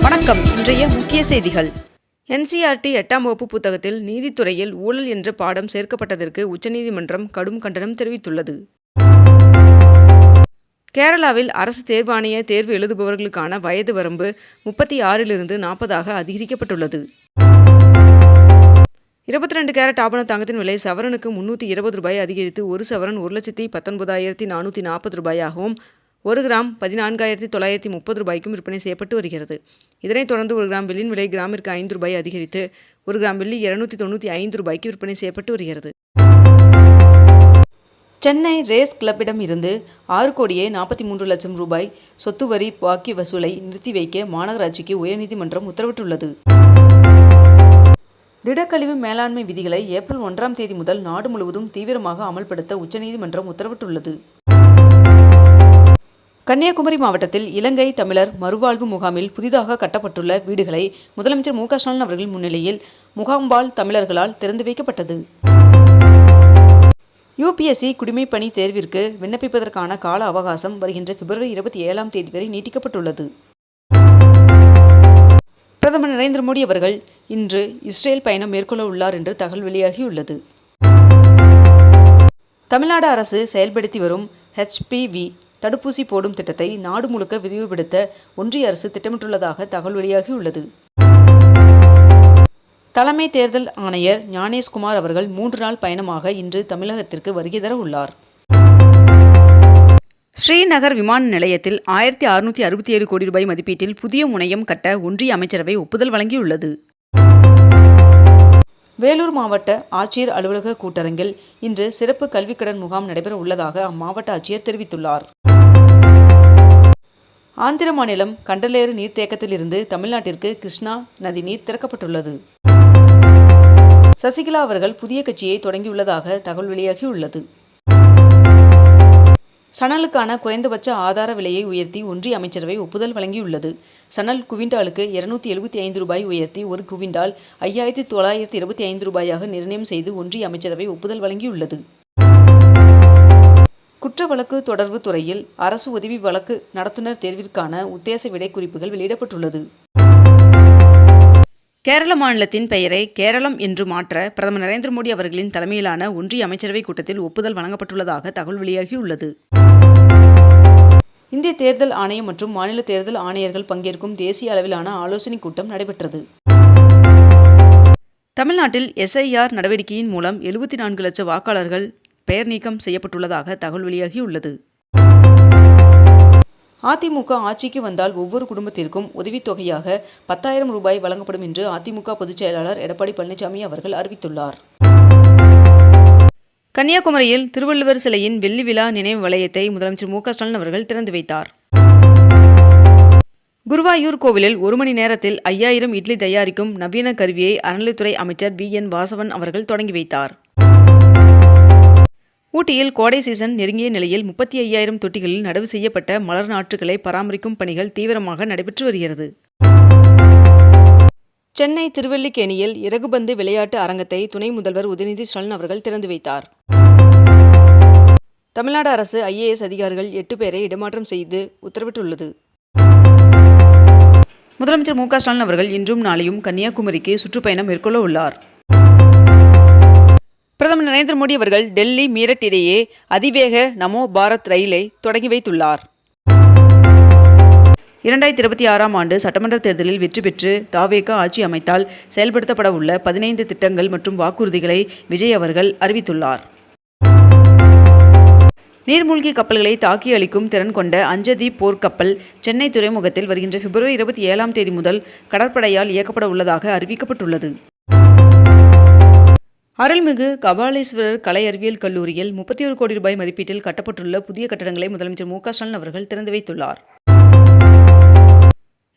வணக்கம். இன்றைய முக்கிய செய்திகள். NCERT 8ஆம் வகுப்பு புத்தகத்தில் நீதித்துறையில் ஊழல் என்ற பாடம் சேர்க்கப்பட்டதற்கு உச்சநீதிமன்றம் கடும் கண்டனம் தெரிவித்துள்ளது. கேரளாவில் அரசு தேர்வாணைய தேர்வு எழுதுபவர்களுக்கான வயது வரம்பு 36லிருந்து 40ஆக அதிகரிக்கப்பட்டுள்ளது. 22 கேரட் ஆபண தங்கத்தின் விலை சவரனுக்கு ₹320 அதிகரித்து ஒரு சவரன் ₹1,19,440 1 கிராம் 14,930 விற்பனை செய்யப்பட்டு வருகிறது. இதனைத் தொடர்ந்து 1 கிராம் வெள்ளியின் விலை கிராமிற்கு ₹5 அதிகரித்து 1 கிராம் வெள்ளி ₹295 விற்பனை செய்யப்பட்டு வருகிறது. சென்னை ரேஸ் கிளப்பிடம் இருந்து ₹6,43,00,000 சொத்து வரி பாக்கி வசூலை நிறுத்தி வைக்க மாநகராட்சிக்கு உயர்நீதிமன்றம் உத்தரவிட்டுள்ளது. திடக்கழிவு மேலாண்மை விதிகளை ஏப்ரல் 1ஆம் தேதி முதல் நாடு முழுவதும் தீவிரமாக அமல்படுத்த உச்சநீதிமன்றம் உத்தரவிட்டுள்ளது. கன்னியாகுமரி மாவட்டத்தில் இலங்கை தமிழர் மறுவாழ்வு முகாமில் புதிதாக கட்டப்பட்டுள்ள வீடுகளை முதலமைச்சர் மு.க.ஸ்டாலின் அவர்கள் முன்னிலையில் முகாம்வாழ் தமிழர்களால் திறந்து வைக்கப்பட்டது. UPSC குடிமைப் பணி தேர்விற்கு விண்ணப்பிப்பதற்கான கால அவகாசம் வருகின்ற பிப்ரவரி 27ஆம் தேதி வரை நீட்டிக்கப்பட்டுள்ளது. பிரதமர் நரேந்திர மோடி அவர்கள் இன்று இஸ்ரேல் பயணம் மேற்கொள்ள உள்ளார் என்று தகவல் வெளியாகியுள்ளது. தமிழ்நாடு அரசு செயல்படுத்தி வரும் HPV தடுப்பூசி போடும் திட்டத்தை நாடு முழுக்க விரிவுபடுத்த ஒன்றிய அரசு திட்டமிட்டுள்ளதாக தகவல் வெளியாகியுள்ளது. தலைமை தேர்தல் ஆணையர் ஞானேஷ்குமார் அவர்கள் 3 நாள் பயணமாக இன்று தமிழகத்திற்கு வருகை தர உள்ளார். ஸ்ரீநகர் விமான நிலையத்தில் ₹1,667 கோடி மதிப்பீட்டில் புதிய முனையம் கட்ட ஒன்றிய அமைச்சரவை ஒப்புதல் வழங்கியுள்ளது. வேலூர் மாவட்ட ஆட்சியர் அலுவலக கூட்டரங்கில் இன்று சிறப்பு கல்விக்கடன் முகாம் நடைபெற உள்ளதாக அம்மாவட்ட ஆட்சியர் தெரிவித்துள்ளார். ஆந்திர மாநிலம் கண்டலேறு நீர்த்தேக்கத்திலிருந்து தமிழ்நாட்டிற்கு கிருஷ்ணா நதி நீர் திறக்கப்பட்டுள்ளது. சசிகலா அவர்கள் புதிய கட்சியை தொடங்கியுள்ளதாக தகவல் வெளியாகியுள்ளது. சணலுக்கான குறைந்தபட்ச ஆதார விலையை உயர்த்தி ஒன்றிய அமைச்சரவை ஒப்புதல் வழங்கியுள்ளது. சணல் குவிண்டாலுக்கு ₹275 உயர்த்தி ஒரு குவிண்டால் ₹5,925 நிர்ணயம் செய்து ஒன்றிய அமைச்சரவை ஒப்புதல் வழங்கியுள்ளது. குற்ற வழக்கு தொடர்பு துறையில் அரசு உதவி வழக்கு நடத்துனர் தேர்விற்கான உத்தேச விடை குறிப்புகள் வெளியிடப்பட்டுள்ளது. கேரள மாநிலத்தின் பெயரை கேரளம் என்று மாற்ற பிரதமர் நரேந்திர மோடி அவர்களின் தலைமையிலான ஒன்றிய அமைச்சரவை கூட்டத்தில் ஒப்புதல் வழங்கப்பட்டுள்ளதாக தகவல் வெளியாகியுள்ளது. இந்திய தேர்தல் ஆணையம் மற்றும் மாநில தேர்தல் ஆணையர்கள் பங்கேற்கும் தேசிய அளவிலான ஆலோசனைக் கூட்டம் நடைபெற்றது. தமிழ்நாட்டில் SIR நடவடிக்கையின் மூலம் 74 லட்சம் வாக்காளர்கள் பெயர் நீக்கம் செய்யப்பட்டுள்ளதாக தகவல் வெளியாகியுள்ளது. அதிமுக ஆட்சிக்கு வந்தால் ஒவ்வொரு குடும்பத்திற்கும் உதவித்தொகையாக ₹10,000 வழங்கப்படும் என்று அதிமுக பொதுச் செயலாளர் எடப்பாடி பழனிசாமி அவர்கள் அறிவித்துள்ளார். கன்னியாகுமரியில் திருவள்ளுவர் சிலையின் வெள்ளி விழா நினைவு வளையத்தை முதலமைச்சர் மு.க.ஸ்டாலின் அவர்கள் திறந்து வைத்தார். குருவாயூர் கோவிலில் 1 மணி நேரத்தில் 5000 இட்லி தயாரிக்கும் நவீன கருவியை அறநிலைத்துறை அமைச்சர் VN வாசவன் அவர்கள் தொடங்கி வைத்தார். ஊட்டியில் கோடை சீசன் நெருங்கிய நிலையில் 35,000 தொட்டிகளில் நடவு செய்யப்பட்ட மலர் நாற்றுகளை பராமரிக்கும் பணிகள் தீவிரமாக நடைபெற்று வருகிறது. சென்னை திருவல்லிக்கேணியில் இறகுபந்து விளையாட்டு அரங்கத்தை துணை முதல்வர் உதயநிதி ஸ்டாலின் அவர்கள் திறந்து வைத்தார். தமிழ்நாடு அரசு IAS அதிகாரிகள் 8 பேரை இடமாற்றம் செய்து உத்தரவிட்டுள்ளது. முதலமைச்சர் மு.க.ஸ்டாலின் அவர்கள் இன்றும் நாளையும் கன்னியாகுமரிக்கு சுற்றுப்பயணம் மேற்கொள்ள உள்ளார். பிரதமர் நரேந்திர மோடி அவர்கள் டெல்லி மீரட் இடையே அதிவேக நமோ பாரத் ரயிலை தொடங்கி வைத்துள்ளார். 2026ஆம் ஆண்டு சட்டமன்ற தேர்தலில் வெற்றி பெற்று தவேக ஆட்சி அமைத்தால் செயல்படுத்தப்பட உள்ள 15 திட்டங்கள் மற்றும் வாக்குறுதிகளை விஜய் அவர்கள் அறிவித்துள்ளார். நீர்மூழ்கி கப்பல்களை தாக்கி அளிக்கும் திறன் கொண்ட அஞ்சதீப் போர்க்கப்பல் சென்னை துறைமுகத்தில் வருகின்ற பிப்ரவரி 27ஆம் தேதி முதல் கடற்படையால் இயக்கப்பட உள்ளதாக அறிவிக்கப்பட்டுள்ளது. அருள்மிகு கபாலீஸ்வரர் கலை அறிவியல் கல்லூரியில் ₹31 கோடி மதிப்பீட்டில் கட்டப்பட்டுள்ள புதிய கட்டடங்களை முதலமைச்சர் மு.க.ஸ்டாலின் அவர்கள் திறந்து வைத்துள்ளார்.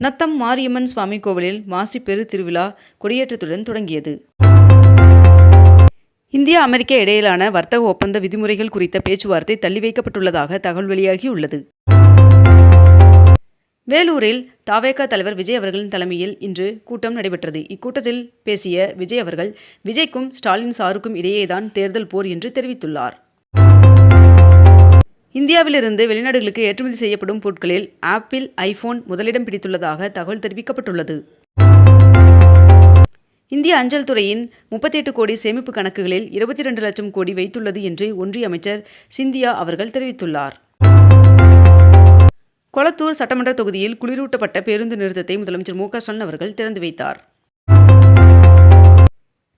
நத்தம் மாரியம்மன் சுவாமி கோவிலில் மாசி பெரு திருவிழா கொடியேற்றத்துடன் தொடங்கியது. இந்தியா அமெரிக்கா இடையிலான வர்த்தக ஒப்பந்த விதிமுறைகள் குறித்த பேச்சுவார்த்தை தள்ளி வைக்கப்பட்டுள்ளதாக தகவல் வெளியாகியுள்ளது. வேலூரில் தவேக தலைவர் விஜய் அவர்களின் தலைமையில் இன்று கூட்டம் நடைபெற்றது. இக்கூட்டத்தில் பேசிய விஜய் அவர்கள் விஜய்க்கும் ஸ்டாலின் சாருக்கும் இடையேதான் தேர்தல் போர் என்று தெரிவித்துள்ளார். இந்தியாவிலிருந்து வெளிநாடுகளுக்கு ஏற்றுமதி செய்யப்படும் பொருட்களில் ஆப்பிள் ஐபோன் முதலிடம் பிடித்துள்ளதாக தகவல் தெரிவிக்கப்பட்டுள்ளது. இந்திய அஞ்சல் துறையின் 38 கோடி சேமிப்பு கணக்குகளில் 22 லட்சம் கோடி வைத்துள்ளது என்று ஒன்றிய அமைச்சர் சிந்தியா அவர்கள் தெரிவித்துள்ளார். கொளத்தூர் சட்டமன்ற தொகுதியில் குளிரூட்டப்பட்ட பேருந்து நிறுத்தத்தை முதலமைச்சர் மு.க.ஸ்டாலின் அவர்கள் திறந்து வைத்தார்.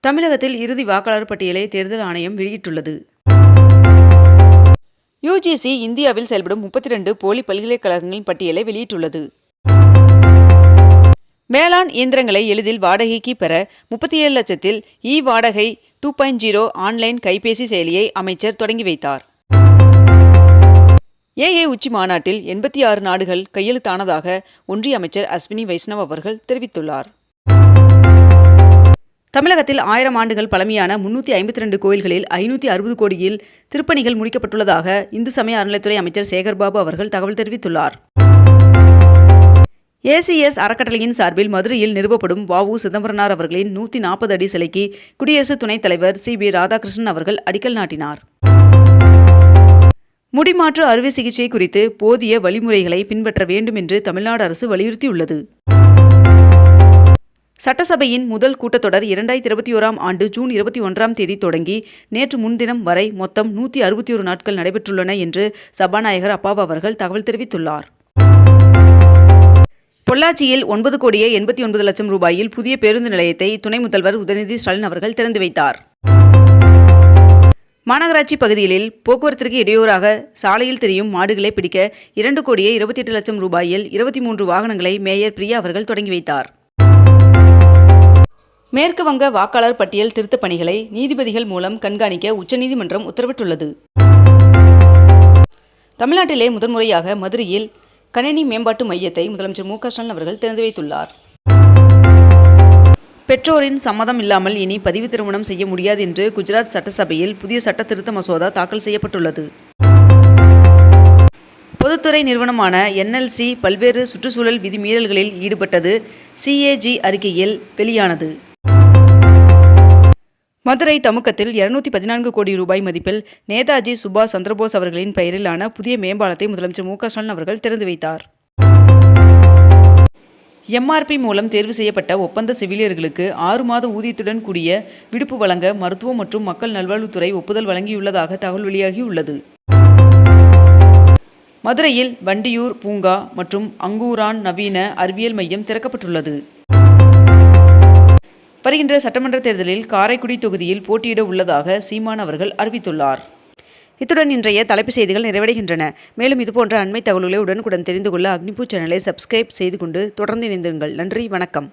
தமிழகத்தில் இறுதி வாக்காளர் பட்டியலை தேர்தல் ஆணையம் வெளியிட்டுள்ளது. UGC இந்தியாவில் செயல்படும் 32 போலி பல்கலைக்கழகங்களின் பட்டியலை வெளியிட்டுள்ளது. வேளாண் இயந்திரங்களை எளிதில் வாடகைக்கு பெற 37 லட்சத்தில் வாடகை 2.0 ஆன்லைன் கைபேசி செயலியை அமைச்சர் தொடங்கி வைத்தார். AA உச்சி மாநாட்டில் 86 நாடுகள் கையெழுத்தானதாக ஒன்றிய அமைச்சர் அஸ்வினி வைஷ்ணவ் அவர்கள் தெரிவித்துள்ளார். தமிழகத்தில் 1000 ஆண்டுகள் பழமையான 352 கோயில்களில் 560 கோடியில் திருப்பணிகள் முடிக்கப்பட்டுள்ளதாக இந்து சமய அறநிலைத்துறை அமைச்சர் சேகர்பாபு அவர்கள் தகவல் தெரிவித்துள்ளார். ACS அறக்கட்டளையின் சார்பில் மதுரையில் நிறுவப்படும் வ.உ. சிதம்பரனார் அவர்களின் 140 அடி சிலைக்கு குடியரசு துணைத் தலைவர் CB ராதாகிருஷ்ணன் அவர்கள் அடிக்கல் நாட்டினார். முடிமாற்று அறுவை சிகிச்சை குறித்து போதிய வழிமுறைகளை பின்பற்ற வேண்டும் என்று தமிழ்நாடு அரசு வலியுறுத்தியுள்ளது. சட்டசபையின் முதல் கூட்டத்தொடர் 2021ஆம் ஆண்டு ஜூன் 21ஆம் தேதி தொடங்கி நேற்று முன்தினம் வரை மொத்தம் 161 நாட்கள் நடைபெற்றுள்ளன என்று சபாநாயகர் அப்பாவு அவர்கள் தகவல் தெரிவித்துள்ளார். பொள்ளாச்சியில் 9 கோடியே 89 லட்சம் ரூபாயில் புதிய பேருந்து நிலையத்தை துணை முதல்வர் உதயநிதி ஸ்டாலின் அவர்கள் திறந்து வைத்தார். மாநகராட்சி பகுதிகளில் போக்குவரத்திற்கு இடையூறாக சாலையில் தெரியும் மாடுகளை பிடிக்க 2 கோடியே 28 லட்சம் ரூபாயில் 23 வாகனங்களை மேயர் பிரியா அவர்கள் தொடங்கி வைத்தார். மேற்கு வங்க வாக்காளர் பட்டியல் திருத்தப் பணிகளை நீதிபதிகள் மூலம் கண்காணிக்க உச்சநீதிமன்றம் உத்தரவிட்டுள்ளது. தமிழ்நாட்டிலே முதன்முறையாக மதுரையில் கணினி மேம்பாட்டு மையத்தை முதலமைச்சர் மு.க.ஸ்டாலின் அவர்கள் திறந்து வைத்துள்ளார். பெற்றோரின் சம்மதம் இல்லாமல் இனி பதிவு திருமணம் செய்ய முடியாது என்று குஜராத் சட்டசபையில் புதிய சட்ட திருத்த மசோதா தாக்கல் செய்யப்பட்டுள்ளது. பொதுத்துறை நிறுவனமான NLC பல்வேறு சுற்றுச்சூழல் விதிமீறல்களில் ஈடுபட்டது CAG அறிக்கையில் வெளியானது. மதுரை தமுக்கத்தில் 214 கோடி ரூபாய் மதிப்பில் நேதாஜி சுபாஷ் சந்திரபோஸ் அவர்களின் பெயரிலான புதிய மேம்பாலத்தை முதலமைச்சர் மு.க.ஸ்டாலின் அவர்கள் திறந்து வைத்தார். MRP மூலம் தேர்வு செய்யப்பட்ட ஒப்பந்த செவிலியர்களுக்கு 6 மாத ஊதியத்துடன் கூடிய விடுப்பு வழங்க மருத்துவம் மற்றும் மக்கள் நல்வாழ்வுத்துறை ஒப்புதல் வழங்கியுள்ளதாக தகவல் வெளியாகியுள்ளது. மதுரையில் வண்டியூர் பூங்கா மற்றும் அங்கூரான் நவீன அறிவியல் மையம் திறக்கப்பட்டுள்ளது. வருகின்ற சட்டமன்ற தேர்தலில் காரைக்குடி தொகுதியில் போட்டியிட உள்ளதாக சீமான் அவர்கள் அறிவித்துள்ளார். இத்துடன் இன்றைய தலைப்புச் செய்திகள் நிறைவடைகின்றன. மேலும் இதுபோன்ற அண்மை தகவல்களை உடனுக்குடன் தெரிந்து கொள்ள அக்னிபூ சேனலை சப்ஸ்கிரைப் செய்து கொண்டு தொடர்ந்து இணைந்திருங்கள். நன்றி, வணக்கம்.